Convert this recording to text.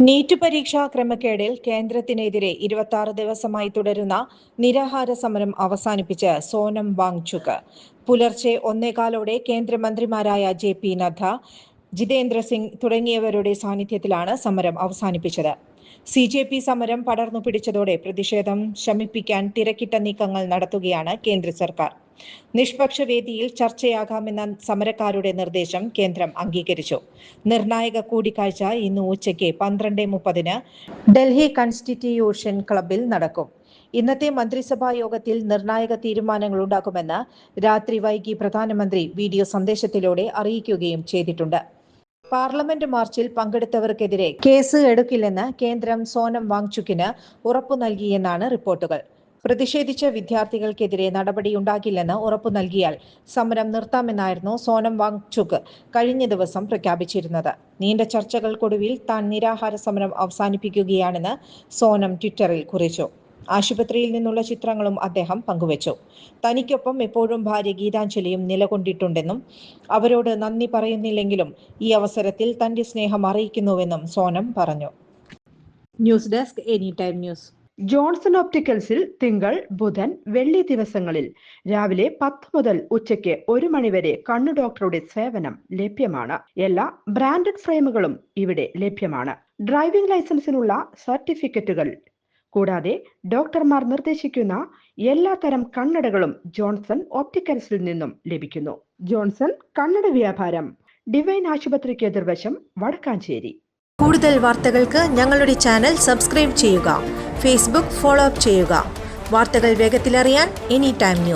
NEET പരീക്ഷാ ക്രമക്കേടിൽ കേന്ദ്രത്തിനെതിരെ 26 ദിവസമായി തുടരുന്ന നിരാഹാര സമരം അവസാനിപ്പിച്ച് സോനം വാങ്ചുക്. പുലർച്ചെ 1:15 കേന്ദ്രമന്ത്രിമാരായ JP നദ്ദ, ജിതേന്ദ്ര സിംഗ് തുടങ്ങിയവരുടെ സാന്നിധ്യത്തിലാണ് സമരം അവസാനിപ്പിച്ചത്. CJP സമരം പടർന്നു പിടിച്ചതോടെ പ്രതിഷേധം ശമിപ്പിക്കാൻ തിരക്കിട്ട നീക്കങ്ങൾ നടത്തുകയാണ് കേന്ദ്ര സർക്കാർ. നിഷ്പക്ഷ വേദിയിൽ ചർച്ചയാകാമെന്ന സമരക്കാരുടെ നിർദ്ദേശം കേന്ദ്രം അംഗീകരിച്ചു. നിർണായക കൂടിക്കാഴ്ച ഇന്ന് ഉച്ചയ്ക്ക് 12:30 ഡൽഹി കോൺസ്റ്റിറ്റ്യൂഷൻ ക്ലബ്ബിൽ നടക്കും. ഇന്നത്തെ മന്ത്രിസഭാ യോഗത്തിൽ നിർണായക തീരുമാനങ്ങൾ ഉണ്ടാകുമെന്ന് രാത്രി വൈകി പ്രധാനമന്ത്രി വീഡിയോ സന്ദേശത്തിലൂടെ അറിയിക്കുകയും ചെയ്തിട്ടുണ്ട്. പാർലമെന്റ് മാർച്ചിൽ പങ്കെടുത്തവർക്കെതിരെ കേസ് എടുക്കില്ലെന്ന് കേന്ദ്രം സോനം വാങ്ചുക്കിന് ഉറപ്പു നൽകിയെന്നാണ് റിപ്പോർട്ടുകൾ. പ്രതിഷേധിച്ച വിദ്യാർത്ഥികൾക്കെതിരെ നടപടിയുണ്ടാകില്ലെന്ന് ഉറപ്പു നൽകിയാൽ സമരം നിർത്താമെന്നായിരുന്നു സോനം വാങ്ചുക് കഴിഞ്ഞ ദിവസം പ്രഖ്യാപിച്ചിരുന്നത്. നീണ്ട ചർച്ചകൾക്കൊടുവിൽ താൻ നിരാഹാര സമരം അവസാനിപ്പിക്കുകയാണെന്ന് സോനം ട്വിറ്ററിൽ കുറിച്ചു. ആശുപത്രിയിൽ നിന്നുള്ള ചിത്രങ്ങളും അദ്ദേഹം പങ്കുവച്ചു. തനിക്കൊപ്പം എപ്പോഴും ഭാര്യ ഗീതാഞ്ജലിയും നിലകൊണ്ടിട്ടുണ്ടെന്നും അവരോട് നന്ദി പറയുന്നില്ലെങ്കിലും ഈ അവസരത്തിൽ തന്റെ സ്നേഹം അറിയിക്കുന്നുവെന്നും സോനം പറഞ്ഞു. News desk any time news. Johnson ഓപ്റ്റിക്കൽസിൽ തിങ്കൾ, ബുധൻ, വെള്ളി ദിവസങ്ങളിൽ രാവിലെ 10 മുതൽ ഉച്ചയ്ക്ക് 1 മണിവരെ കണ്ണു ഡോക്ടറുടെ സേവനം ലഭ്യമാണ്. എല്ലാ ബ്രാൻഡഡ് ഫ്രെയിമുകളും ഇവിടെ ലഭ്യമാണ്. ഡ്രൈവിംഗ് ലൈസൻസിനുള്ള സർട്ടിഫിക്കറ്റുകൾ കൂടാതെ ഡോക്ടർമാർ നിർദ്ദേശിക്കുന്ന എല്ലാ തരം കണ്ണടകളും ജോൺസൺ ഓപ്റ്റിക്കൽസിൽ നിന്നും ലഭിക്കുന്നു. ജോൺസൺ കണ്ണട വ്യാപാരം, ഡിവൈൻ ആശുപത്രിക്ക് എതിർവശം, വടക്കാഞ്ചേരി. കൂടുതൽ വാർത്തകൾക്ക് ഞങ്ങളുടെ ചാനൽ സബ്സ്ക്രൈബ് ചെയ്യുക. ഫേസ്ബുക്ക് ഫോളോ അപ്പ് ചെയ്യുക. വാർത്തകൾ വേഗത്തിലറിയാൻ എനി ടൈം ന്യൂസ്.